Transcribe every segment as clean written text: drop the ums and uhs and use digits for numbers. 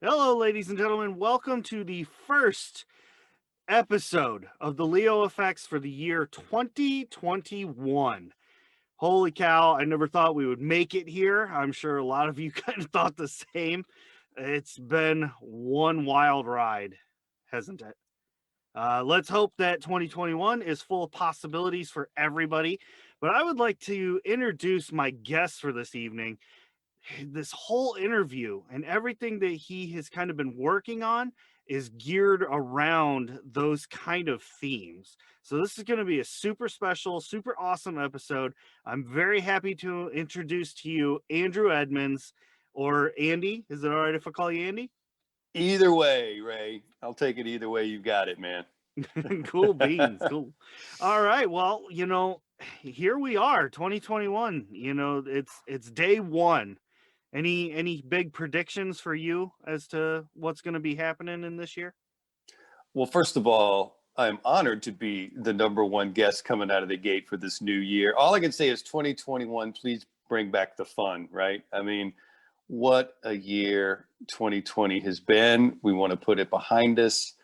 Hello, ladies and gentlemen. Welcome to the first episode of the Leo Effects for the year 2021. Holy cow, I never thought we would make it here. I'm sure a lot of you kind of thought the same. It's been one wild ride, hasn't it? Let's hope that 2021 is full of possibilities for everybody. But I would like to introduce my guest for this evening. This whole interview and everything that he has kind of been working on is geared around those kind of themes. So this is going to be a super special, super awesome episode. I'm very happy to introduce to you Andrew Edmunds, or Andy. Is it all right if I call you Andy? Either way, Ray, I'll take it either way. You got it, man. Cool beans. Cool. All right. Well, here we are, 2021. It's day one. Any big predictions for you as to what's going to be happening in this year? Well, first of all, I'm honored to be the number one guest coming out of the gate for this new year. All I can say is 2021, please bring back the fun, right? I mean, what a year 2020 has been. We want to put it behind us.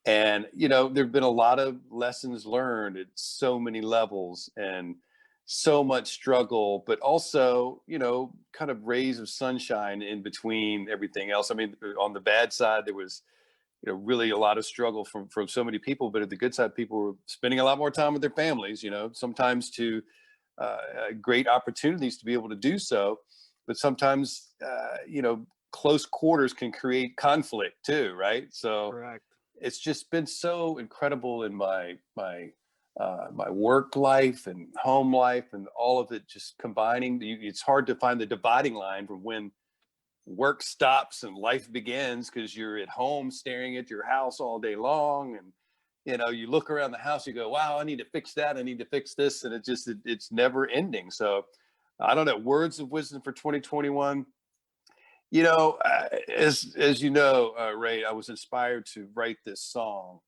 And, there have been a lot of lessons learned at so many levels and so much struggle, but also, kind of rays of sunshine in between everything else. I mean, on the bad side, there was, really a lot of struggle from so many people, but at the good side, people were spending a lot more time with their families, sometimes to great opportunities to be able to do so. But sometimes, close quarters can create conflict too, right? So, Correct. it's just been so incredible in my work life and home life and all of it just combining. It's hard to find the dividing line from when work stops and life begins, because you're at home staring at your house all day long, and you look around the house, you go, wow, I need to fix that, I need to fix this, and it's never ending. So I don't know, words of wisdom for 2021. As you know, Ray, I was inspired to write this song,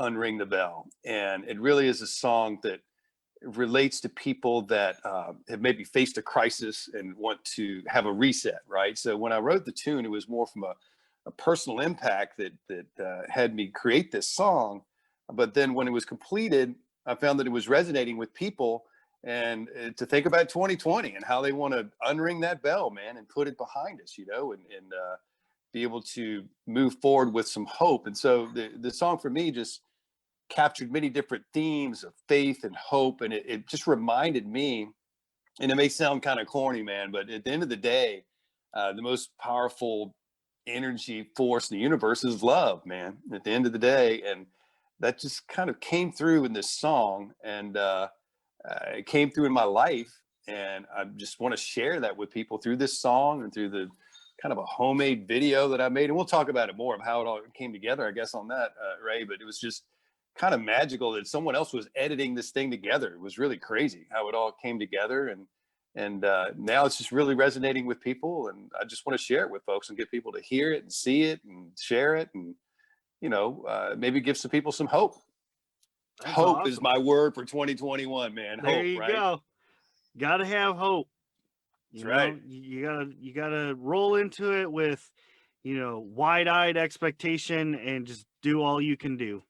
"Unring the Bell," and it really is a song that relates to people that have maybe faced a crisis and want to have a reset, right? So when I wrote the tune, it was more from a personal impact that had me create this song. But then when it was completed, I found that it was resonating with people, and to think about 2020 and how they want to unring that bell, man, and put it behind us, and be able to move forward with some hope. And so the song for me just captured many different themes of faith and hope. And it just reminded me, and it may sound kind of corny, man, but at the end of the day, the most powerful energy force in the universe is love, man, at the end of the day. And that just kind of came through in this song. And it came through in my life. And I just want to share that with people through this song and through the kind of a homemade video that I made. And we'll talk about it more of how it all came together, I guess, on that, Ray. But it was just kind of magical that someone else was editing this thing together. It was really crazy how it all came together. And now it's just really resonating with people. And I just want to share it with folks and get people to hear it and see it and share it. And, maybe give some people some hope. That's Hope is awesome. my word for 2021, man. There Hope, you right? go. Got to have hope. That's right. You gotta roll into it with, wide-eyed expectation and just do all you can do.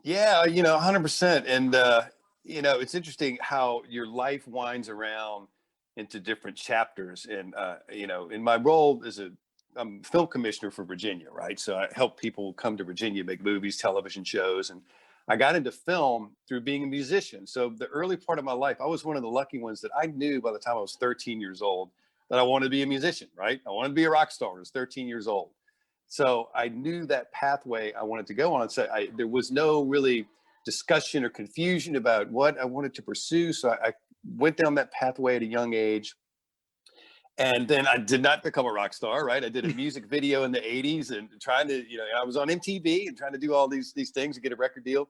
Yeah, 100%. And, it's interesting how your life winds around into different chapters. And, in my role I'm film commissioner for Virginia, right? So I help people come to Virginia, make movies, television shows. And I got into film through being a musician. So the early part of my life, I was one of the lucky ones that I knew by the time I was 13 years old that I wanted to be a musician, right? I wanted to be a rock star. I was 13 years old. So I knew that pathway I wanted to go on. So there was no really discussion or confusion about what I wanted to pursue. So I went down that pathway at a young age. And then I did not become a rock star, right? I did a music video in the 80s and trying to, I was on MTV and trying to do all these things to get a record deal.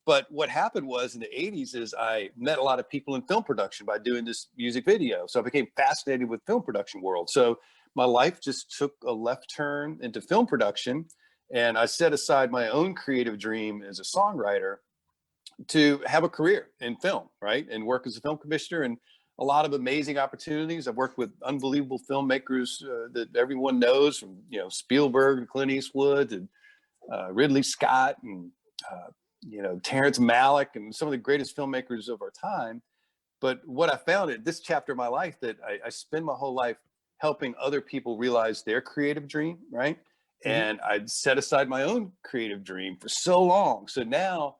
But what happened was in the 80s is I met a lot of people in film production by doing this music video. So I became fascinated with film production world. So my life just took a left turn into film production. And I set aside my own creative dream as a songwriter to have a career in film, right? And work as a film commissioner. And a lot of amazing opportunities. I've worked with unbelievable filmmakers that everyone knows, from Spielberg and Clint Eastwood and Ridley Scott and Terrence Malick and some of the greatest filmmakers of our time. But what I found at this chapter of my life, that I spend my whole life helping other people realize their creative dream, right? And I'd set aside my own creative dream for so long. So now,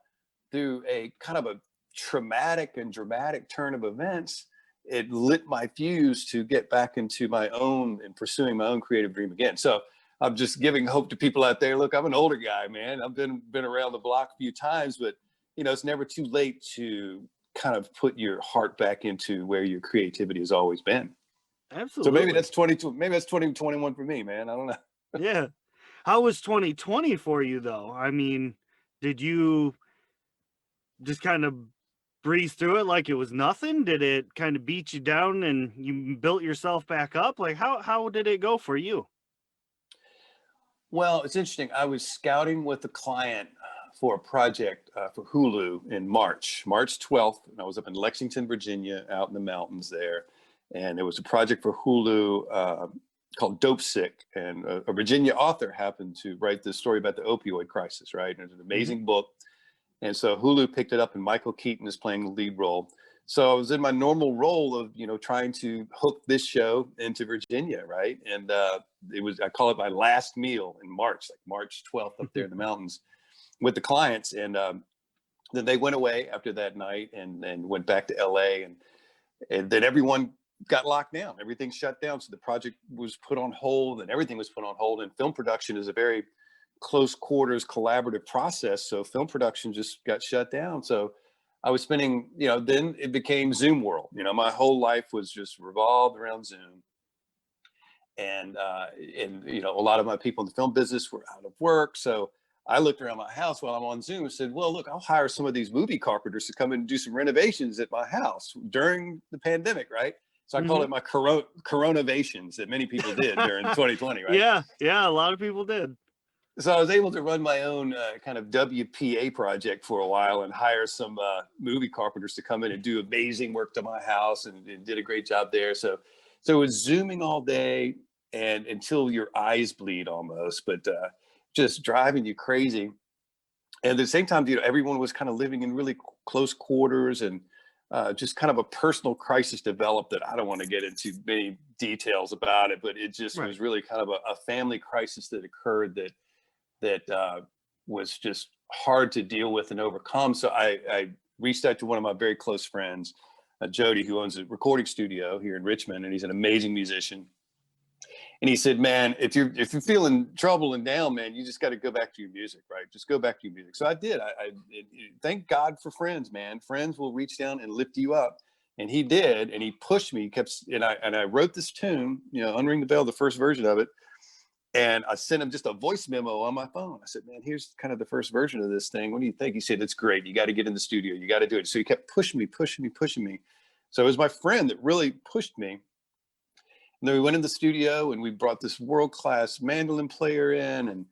through a kind of a traumatic and dramatic turn of events, it lit my fuse to get back into my own and pursuing my own creative dream again. So I'm just giving hope to people out there. Look, I'm an older guy, man. I've been around the block a few times, but it's never too late to kind of put your heart back into where your creativity has always been. Absolutely. So maybe that's 22, maybe that's 2021 for me, man. I don't know. Yeah. How was 2020 for you though? I mean, did you just kind of breeze through it like it was nothing? Did it kind of beat you down and you built yourself back up? Like how did it go for you? Well, it's interesting. I was scouting with a client for a project for Hulu in March 12th. And I was up in Lexington, Virginia, out in the mountains there. And it was a project for Hulu called Dope Sick. And a Virginia author happened to write this story about the opioid crisis, right? And it's an amazing book. And so Hulu picked it up, and Michael Keaton is playing the lead role. So I was in my normal role of, trying to hook this show into Virginia, right? And I call it my last meal in March, like March 12th up there in the mountains with the clients. And then they went away after that night and went back to LA. And then everyone got locked down. Everything shut down. So the project was put on hold, and everything was put on hold. And film production is a very close quarters collaborative process. So film production just got shut down. So I was spending, then it became Zoom world. My whole life was just revolved around Zoom. And a lot of my people in the film business were out of work. So I looked around my house while I'm on Zoom and said, well, look, I'll hire some of these movie carpenters to come in and do some renovations at my house during the pandemic, right? So I call it my coronations that many people did during 2020, right? Yeah, a lot of people did. So I was able to run my own kind of WPA project for a while and hire some movie carpenters to come in and do amazing work to my house, and did a great job there. So it was Zooming all day and until your eyes bleed almost, but just driving you crazy. And at the same time, everyone was kind of living in really close quarters, and just kind of a personal crisis developed that I don't want to get into many details about it, but it just was really kind of a family crisis that occurred that was just hard to deal with and overcome. So I reached out to one of my very close friends, Jody, who owns a recording studio here in Richmond, and he's an amazing musician. And he said, man, if you're feeling trouble and down, man, you just got to go back to your music, right? Just go back to your music. So I did. Thank God for friends, man. Friends will reach down and lift you up. And he did, and he pushed me. And I wrote this tune, Unring the Bell, the first version of it. And I sent him just a voice memo on my phone. I said, man, here's kind of the first version of this thing. What do you think? He said, it's great. You got to get in the studio. You got to do it. So he kept pushing me. So it was my friend that really pushed me. And then we went in the studio, and we brought this world-class mandolin player in, and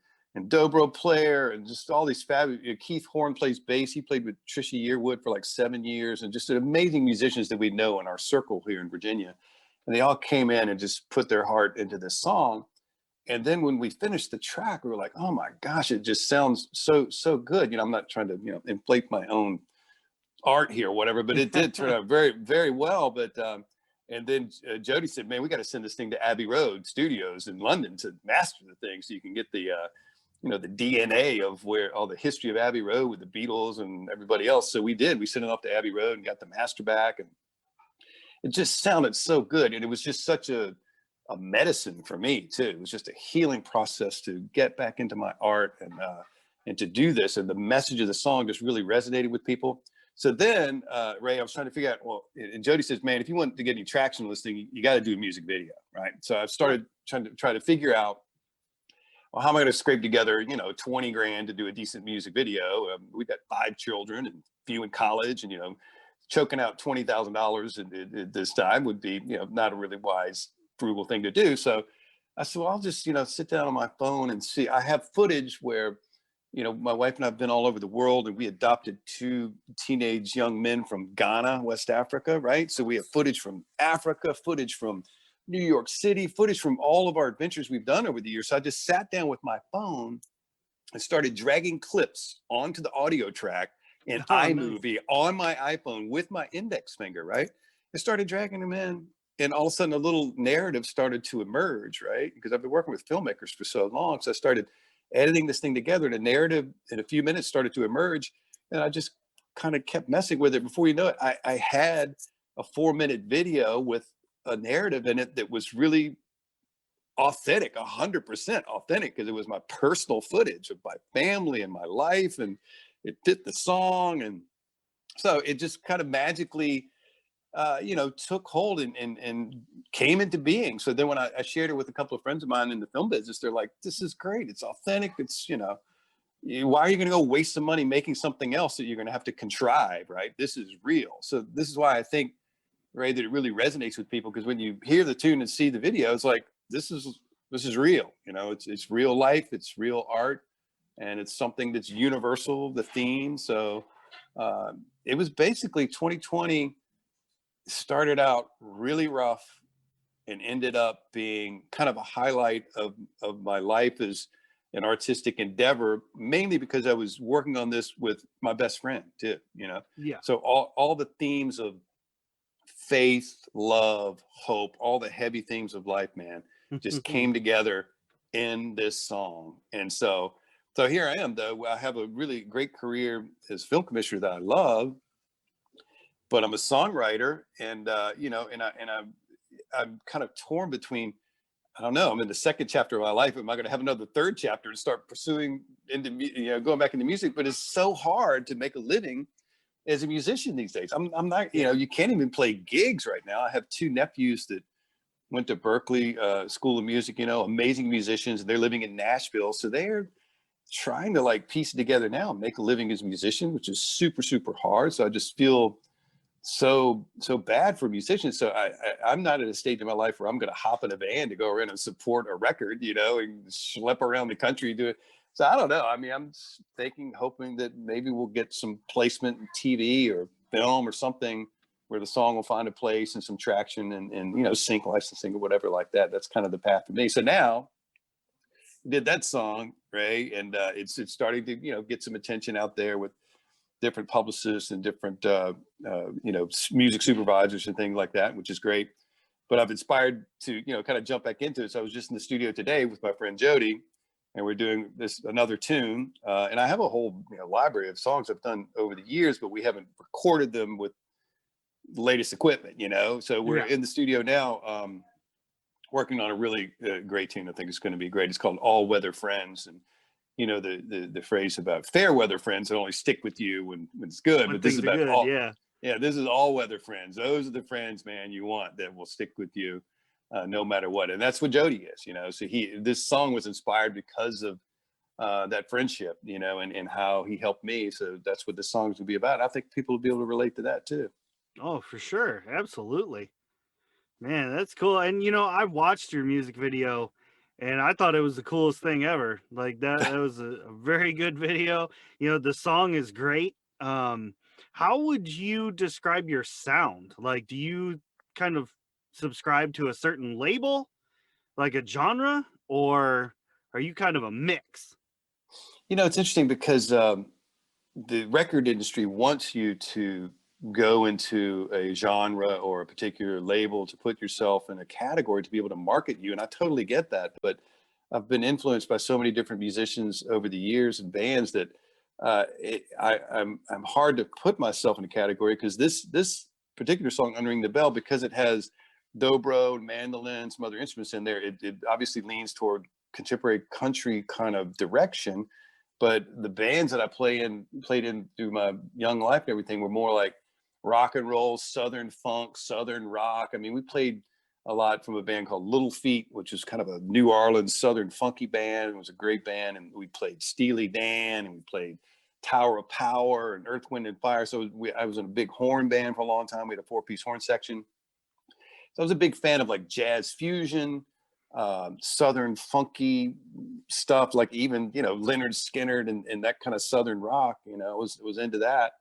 dobro player, and just all these fabulous. Keith Horn plays bass. He played with Trisha Yearwood for like 7 years, and just amazing musicians that we know in our circle here in Virginia. And they all came in and just put their heart into this song. And then when we finished the track, we were like, oh my gosh, it just sounds so good. I'm not trying to, inflate my own art here or whatever, but it did turn out very, very well. But, and then Jody said, man, we got to send this thing to Abbey Road Studios in London to master the thing, so you can get the, the DNA of where all the history of Abbey Road with the Beatles and everybody else. So we did. We sent it off to Abbey Road and got the master back, and it just sounded so good. And it was just such a medicine for me too. It was just a healing process to get back into my art and to do this. And the message of the song just really resonated with people. So then, Ray, I was trying to figure out, well, and Jody says, man, if you want to get any traction on this thing, you got to do a music video, right? So I've started trying to figure out, well, how am I going to scrape together, $20,000 to do a decent music video? We've got 5 children and a few in college, and, choking out $20,000 at this time would be, not a really wise, frugal thing to do. So I said, well, I'll just, sit down on my phone and see. I have footage where my wife and I have been all over the world, and we adopted two teenage young men from Ghana, West Africa, right? So we have footage from Africa, footage from New York City, footage from all of our adventures we've done over the years. So I just sat down with my phone and started dragging clips onto the audio track in Oh, nice. iMovie on my iPhone with my index finger, right? I started dragging them in, and all of a sudden a little narrative started to emerge, right? Because I've been working with filmmakers for so long. So I started editing this thing together, and a narrative in a few minutes started to emerge. And I just kind of kept messing with it. Before you know it, I had a 4-minute video with a narrative in it that was really authentic, 100% authentic, because it was my personal footage of my family and my life, and it fit the song. And so it just kind of magically took hold and came into being. So then when I shared it with a couple of friends of mine in the film business, they're like, this is great, it's authentic, it's, why are you going to go waste some money making something else that you're going to have to contrive, right? This is real. So this is why I think, Ray, that it really resonates with people, because when you hear the tune and see the video, it's like, this is real. It's real life, it's real art, and it's something that's universal, the theme. So it was basically 2020 started out really rough and ended up being kind of a highlight of my life as an artistic endeavor, mainly because I was working on this with my best friend too. Yeah. So all the themes of faith, love, hope, all the heavy themes of life, man, just came together in this song. And so here I am, though. I have a really great career as film commissioner that I love, but I'm a songwriter, and I'm kind of torn between, I don't know, I'm in the second chapter of my life. Am I going to have another third chapter and start pursuing going back into music? But it's so hard to make a living as a musician these days. I'm not, you can't even play gigs right now. I have two nephews that went to Berkeley School of Music, amazing musicians, and they're living in Nashville. So they're trying to like piece it together now and make a living as a musician, which is super, super hard. So I just feel so bad for musicians. So I'm not at a stage in my life where I'm going to hop in a van to go around and support a record, and schlep around the country and do it. So I don't know. I mean, I'm just thinking, hoping that maybe we'll get some placement in TV or film or something where the song will find a place and some traction and sync licensing or whatever like that. That's kind of the path for me. So now did that song, Ray, and it's starting to get some attention out there with different publicists and different music supervisors and things like that, which is great. But I've inspired to kind of jump back into it. So I was just in the studio today with my friend Jody, and we're doing another tune. And I have a whole library of songs I've done over the years, but we haven't recorded them with the latest equipment. So we're in the studio now, working on a really great tune. I think it's going to be great. It's called All Weather Friends, and the phrase about fair weather friends that only stick with you when it's good, When but this is things are about good, yeah. this is all weather friends. Those are the friends, man, you want, that will stick with you no matter what. And that's what Jody is. So this song was inspired because of that friendship, and how he helped me. So that's what this song is going to be about. I think people will be able to relate to that too. Oh, for sure. Absolutely. Man, that's cool. And I watched your music video and I thought it was the coolest thing ever. Like that was a very good video. The song is great. How would you describe your sound? Like, do you kind of subscribe to a certain label, like a genre, or are you kind of a mix? It's interesting because the record industry wants you to go into a genre or a particular label to put yourself in a category to be able to market you. And I totally get that. But I've been influenced by so many different musicians over the years and bands that I'm hard to put myself in a category, because this particular song, Unring the Bell, because it has dobro, mandolin, some other instruments in there, it obviously leans toward contemporary country kind of direction. But the bands that I played in through my young life and everything were more like rock and roll, Southern funk, Southern rock. I mean, we played a lot from a band called Little Feat, which is kind of a New Orleans Southern funky band. It was a great band. And we played Steely Dan, and we played Tower of Power and Earth, Wind and Fire. So I was in a big horn band for a long time. We had a 4-piece horn section. So I was a big fan of like jazz fusion, Southern funky stuff, like even, you know, Leonard Skinner and that kind of Southern rock, you know, was into that.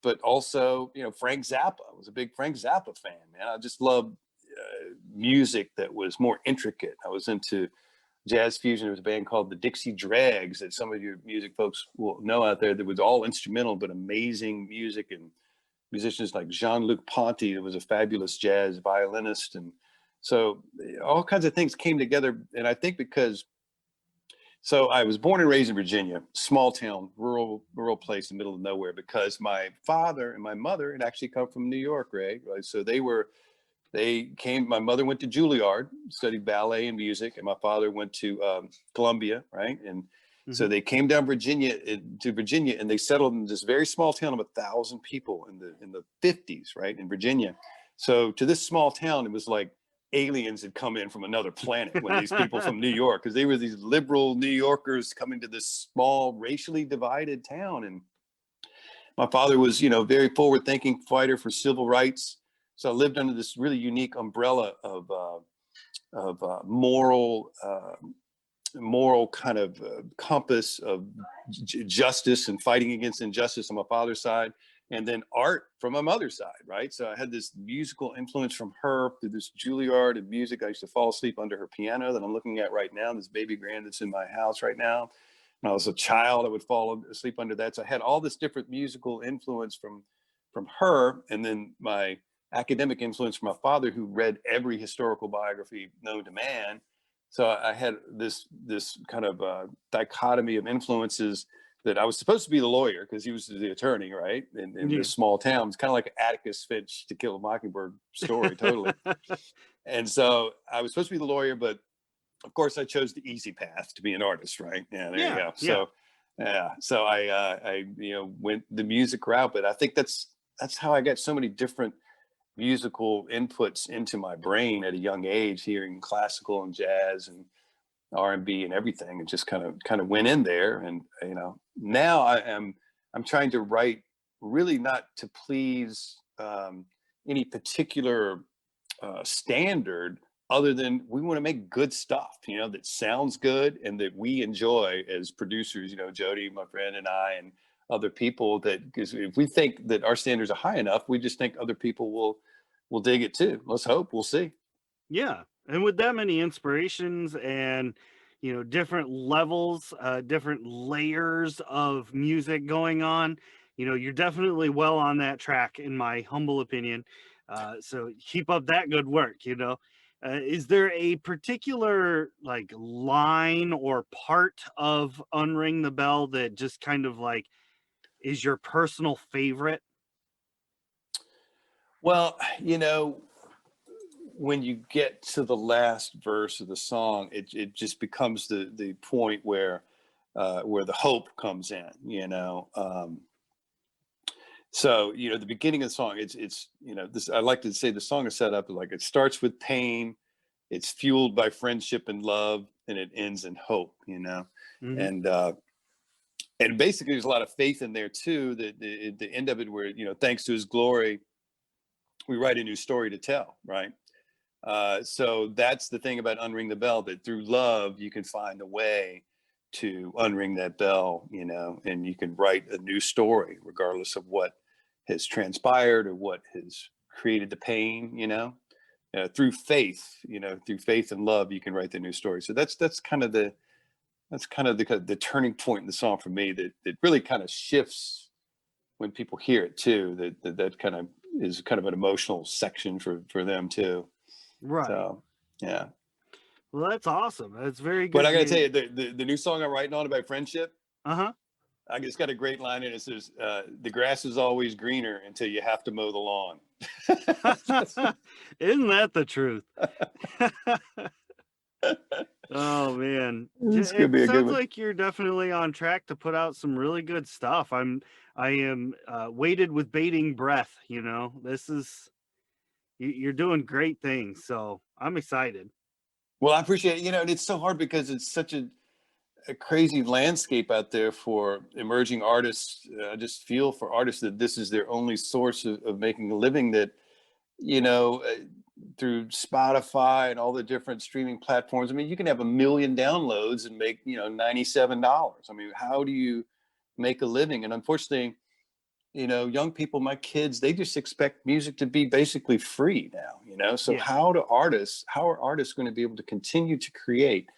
But also, you know, Frank Zappa. I was a big Frank Zappa fan, man. I just loved music that was more intricate. I was into jazz fusion. There was a band called the Dixie Dregs that some of your music folks will know out there, that was all instrumental but amazing music, and musicians like Jean-Luc Ponty, that was a fabulous jazz violinist. And so all kinds of things came together. And I think because, so I was born and raised in Virginia, small town, rural place in the middle of nowhere, because my father and my mother had actually come from New York, Ray. Right? So they came, my mother went to Juilliard, studied ballet and music, and my father went to Columbia, right? And so they came down to Virginia, and they settled in this very small town of 1,000 people in the 50s, right, in Virginia. So to this small town, it was like aliens had come in from another planet when these people from New York, because they were these liberal New Yorkers coming to this small, racially divided town. And my father was, you know, very forward-thinking fighter for civil rights. So I lived under this really unique umbrella of moral kind of compass of justice and fighting against injustice on my father's side, and then art from my mother's side, right? So I had this musical influence from her through this Juilliard and music. I used to fall asleep under her piano that I'm looking at right now, this baby grand that's in my house right now. When I was a child, I would fall asleep under that. So I had all this different musical influence from her, and then my academic influence from my father, who read every historical biography known to man. So I had this kind of dichotomy of influences, that I was supposed to be the lawyer because he was the attorney, right? In this small town. It's kind of like Atticus Finch, To Kill a Mockingbird story, totally. And so I was supposed to be the lawyer, but of course I chose the easy path to be an artist, right? Yeah, there you go. So yeah, so I you know, went the music route, but I think that's how I got so many different musical inputs into my brain at a young age, hearing classical and jazz and R&B and everything, and just kind of went in there. And you know, now I'm trying to write really not to please any particular standard, other than we want to make good stuff, you know, that sounds good and that we enjoy as producers, you know, Jody, my friend, and I, and other people. That, because if we think that our standards are high enough, we just think other people will dig it too. Let's hope. We'll see. Yeah. And with that many inspirations and, you know, different levels, different layers of music going on, you know, you're definitely well on that track, in my humble opinion. So keep up that good work, you know. Is there a particular like line or part of Unring the Bell that just kind of like is your personal favorite? Well, you know, when you get to the last verse of the song, it just becomes the point where the hope comes in, you know. So, you know, the beginning of the song, it's you know, this, I like to say the song is set up like it starts with pain, it's fueled by friendship and love, and it ends in hope, you know. Hmm. And basically there's a lot of faith in there too, that the end of it, where, you know, thanks to his glory we write a new story to tell, right? So that's the thing about Unring the Bell, that through love you can find a way to unring that bell, you know, and you can write a new story regardless of what has transpired or what has created the pain, you know. Through faith, you know, through faith and love, you can write the new story. So that's kind of the turning point in the song for me, that really kind of shifts when people hear it too. That kind of is kind of an emotional section for them too. Right. So yeah. Well, that's awesome. That's very But good. I gotta tell you, the new song I'm writing on about friendship, Uh I just got a great line in it. It says, "The grass is always greener until you have to mow the lawn." huh. Isn't that the truth? Oh man, This could it be a good sounds one. like you're definitely on track to put out some really good stuff. I am weighted with bating breath. You know, this is you're doing great things, so I'm excited. Well, I appreciate it. You know, and it's so hard because it's such a crazy landscape out there for emerging artists. I just feel for artists that this is their only source of making a living. That, you know, through Spotify and all the different streaming platforms. I mean, you can have 1 million downloads and make, $97. I mean, how do you make a living? And unfortunately, young people, my kids, they just expect music to be basically free now. So Yeah. how are artists going to be able to continue to create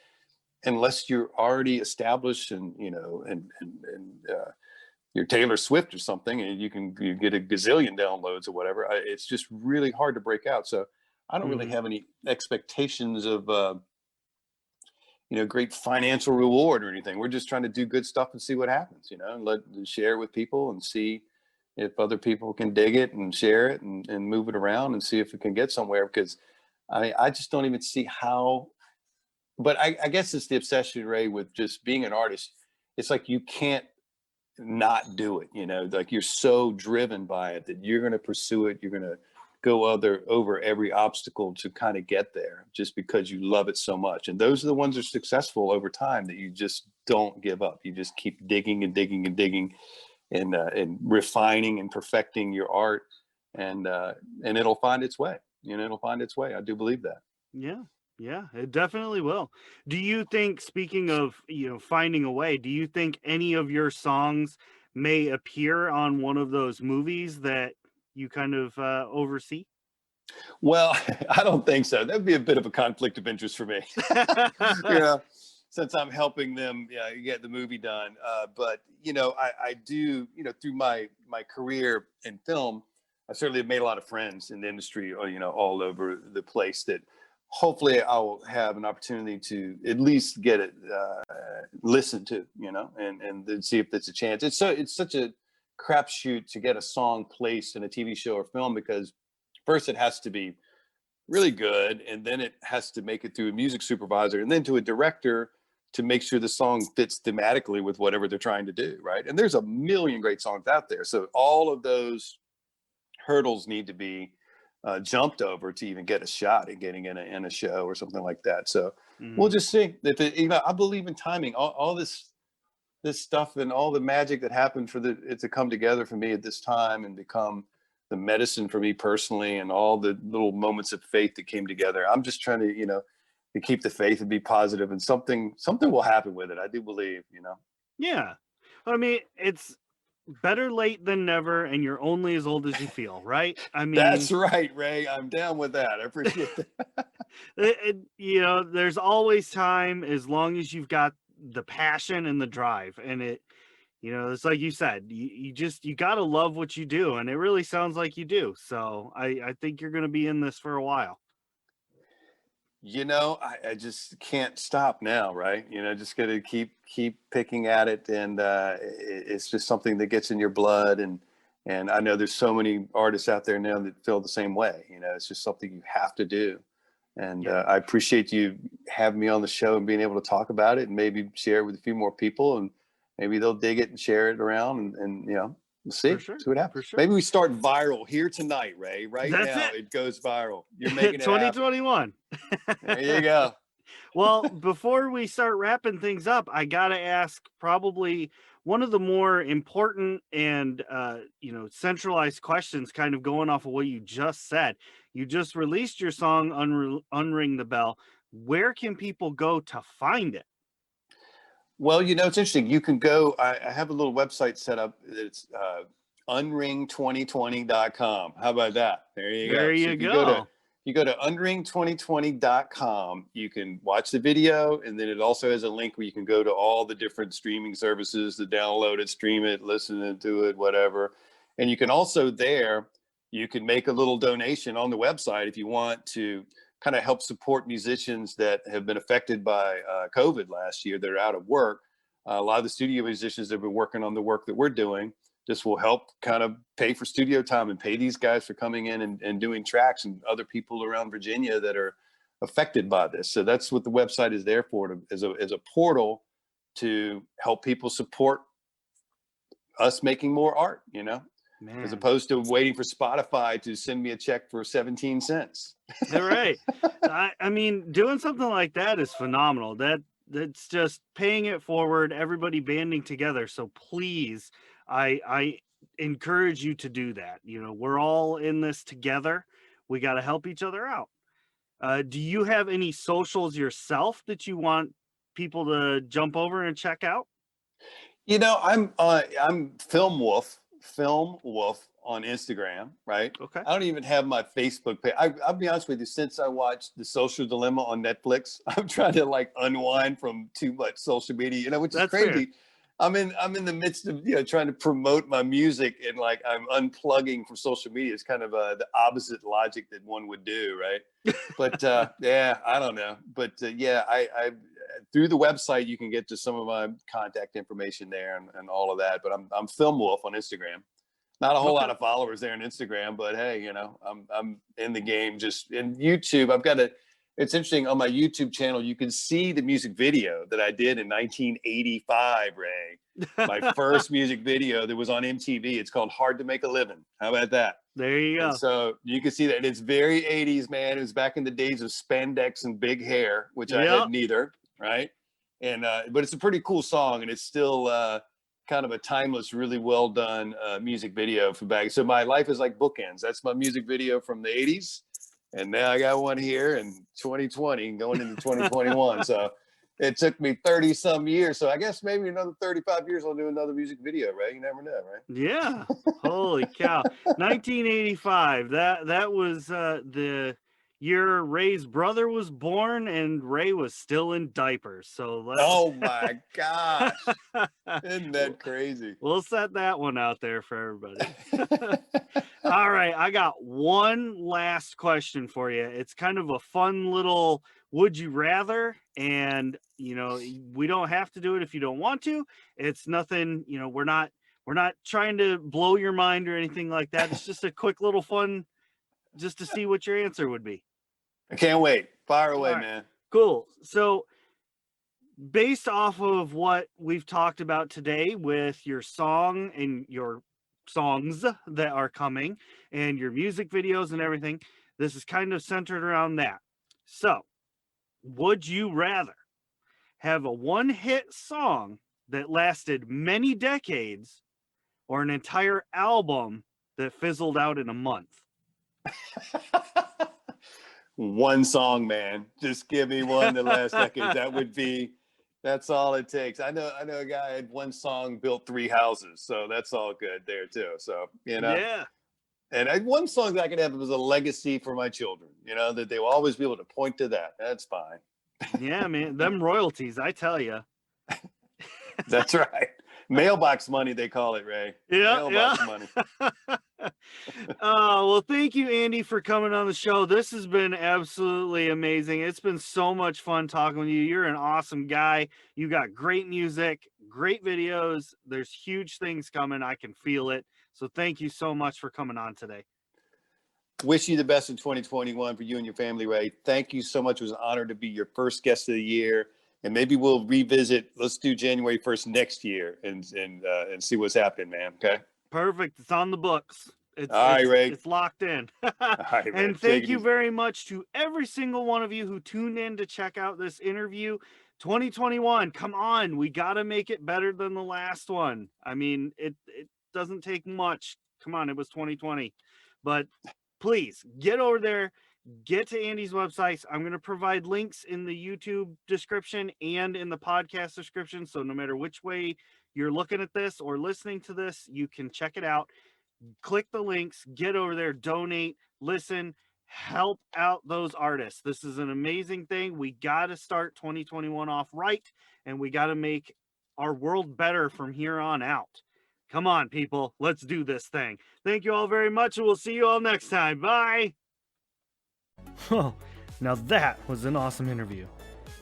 unless you're already established and, you're Taylor Swift or something, and you get a gazillion downloads or whatever. It's just really hard to break out. So I don't really Hmm. have any expectations of great financial reward or anything. We're just trying to do good stuff and see what happens, and share with people and see if other people can dig it and share it and move it around and see if it can get somewhere. Because I just don't even see how. But I guess it's the obsession, Ray, with just being an artist. It's like you can't not do it, like you're so driven by it that you're going to pursue it. You're going to go over every obstacle to kind of get there just because you love it so much. And those are the ones that are successful over time, that you just don't give up. You just keep digging and digging and digging and refining and perfecting your art, and it'll find its way. It'll find its way. I do believe that. Yeah. Yeah, it definitely will. Do you think, speaking of, finding a way, do you think any of your songs may appear on one of those movies that you kind of oversee? Well, I don't think so. That'd be a bit of a conflict of interest for me. Yeah, since I'm helping them, get the movie done. But I do, through my career in film, I certainly have made a lot of friends in the industry, or all over the place, that hopefully I'll have an opportunity to at least get it listened to, and then see if there's a chance. It's such a crapshoot to get a song placed in a TV show or film, because first it has to be really good, and then it has to make it through a music supervisor, and then to a director to make sure the song fits thematically with whatever they're trying to do, right? And there's a million great songs out there, so all of those hurdles need to be jumped over to even get a shot at getting in a show or something like that. So we'll Mhm. just see. If I believe in timing. All this stuff and all the magic that happened for it to come together for me at this time and become the medicine for me personally, and all the little moments of faith that came together. I'm just trying to keep the faith and be positive, and something will happen with it. I do believe. Yeah. I mean, it's better late than never, and you're only as old as you feel, right? I That's mean, right, Ray. I'm down with that. I appreciate that. there's always time as long as you've got the passion and the drive. And it's like you said, you got to love what you do. And it really sounds like you do. So I think you're going to be in this for a while. I just can't stop now, right? Just gotta keep picking at it, and it's just something that gets in your blood, and I know there's so many artists out there now that feel the same way. It's just something you have to do, and Yeah. I appreciate you having me on the show and being able to talk about it, and maybe share it with a few more people, and maybe they'll dig it and share it around, and we'll For see sure. what For happens. sure. Maybe we start viral here tonight, Ray. Right That's now, it. it goes viral. You're making it happen. 2021. There you go. Well, before we start wrapping things up, I got to ask probably one of the more important and centralized questions, kind of going off of what you just said. You just released your song Unring the Bell. Where can people go to find it? Well, it's interesting. You can go, I have a little website set up. It's unring2020.com. How about that? There you There go. So you go. if you go to unring2020.com, you can watch the video, and then it also has a link where you can go to all the different streaming services to download it, stream it, listen to it, whatever. And you can also you can make a little donation on the website if you want to kind of help support musicians that have been affected by COVID last year that are out of work. A lot of the studio musicians that have been working on the work that we're doing. This will help kind of pay for studio time and pay these guys for coming in and doing tracks, and other people around Virginia that are affected by this. So that's what the website is there for, as a portal to help people support us making more art, as Man. opposed to waiting for Spotify to send me a check for 17 cents. All right. I mean, doing something like that is phenomenal. That's just paying it forward, everybody banding together. So please, I encourage you to do that. We're all in this together. we got to help each other out. Do you have any socials yourself that you want people to jump over and check out? I'm Film Wolf on Instagram, right? Okay. I don't even have my Facebook page. I'll be honest with you. Since I watched The Social Dilemma on Netflix, I'm trying to like unwind from too much social media, which is That's fair. crazy. I'm in the midst of trying to promote my music, and like I'm unplugging from social media. It's kind of the opposite logic that one would do, right? But yeah, I don't know. But yeah, I through the website you can get to some of my contact information there and all of that. But I'm Film Wolf on Instagram. Not a whole lot of followers there on Instagram, but hey, I'm in the game. Just in YouTube, it's interesting, on my YouTube channel, you can see the music video that I did in 1985, Ray. My first music video that was on MTV. It's called Hard to Make a Living. How about that? There you go. And so you can see that it's very 80s, man. It was back in the days of spandex and big hair, which I had neither, right? And but it's a pretty cool song, and it's still kind of a timeless, really well done music video for back. So my life is like bookends. That's my music video from the 80s. And now I got one here in 2020 going into 2021. So it took me 30 some years. So I guess maybe another 35 years I'll do another music video, right? You never know, right? Yeah. Holy cow. 1985. That was the year Ray's brother was born, and Ray was still in diapers. So oh my gosh. Isn't that crazy? We'll set that one out there for everybody. All right, I got one last question for you. It's kind of a fun little would you rather, and we don't have to do it if you don't want to. It's nothing, we're not trying to blow your mind or anything like that. It's just a quick little fun just to see what your answer would be. I can't wait. Fire away, man. Cool. So based off of what we've talked about today with your song and your songs that are coming and your music videos and everything, this is kind of centered around that. So would you rather have a one-hit song that lasted many decades or an entire album that fizzled out in a month? One song, man. Just give me one that lasts decades. That's all it takes. I know a guy had one song built 3 houses, so that's all good there too. So yeah. And one song that I could have was a legacy for my children. That they will always be able to point to that. That's fine. Yeah, man. Them royalties, I tell you. That's right. Mailbox money, they call it, Ray. Yeah, Mailbox money. Well, thank you, Andy, for coming on the show. This has been absolutely amazing. It's been so much fun talking with you. You're an awesome guy. You got great music, great videos. There's huge things coming. I can feel it. So thank you so much for coming on today. Wish you the best in 2021 for you and your family, Ray. Thank you so much. It was an honor to be your first guest of the year. And maybe we'll revisit. Let's do January 1st next year and see what's happening, man. Okay. Perfect. It's on the books. All right, Ray. It's locked in. All right, and thank you very much to every single one of you who tuned in to check out this interview. 2021, come on. We got to make it better than the last one. I mean, it doesn't take much. Come on, it was 2020. But please get over there. Get to Andy's websites. I'm going to provide links in the YouTube description and in the podcast description. So no matter which way you're looking at this or listening to this, you can check it out. Click the links, get over there, donate, listen, help out those artists. This is an amazing thing. We got to start 2021 off right, and we got to make our world better from here on out. Come on, people. Let's do this thing. Thank you all very much, and we'll see you all next time. Bye. Well, now that was an awesome interview.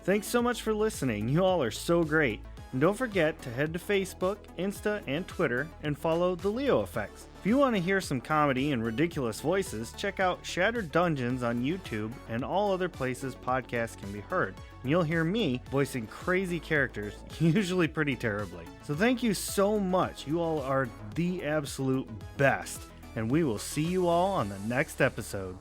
Thanks so much for listening. You all are so great. And don't forget to head to Facebook, Insta, and Twitter and follow The Leo Effects. If you want to hear some comedy and ridiculous voices, check out Shattered Dungeons on YouTube and all other places podcasts can be heard. And you'll hear me voicing crazy characters, usually pretty terribly. So thank you so much. You all are the absolute best. And we will see you all on the next episode.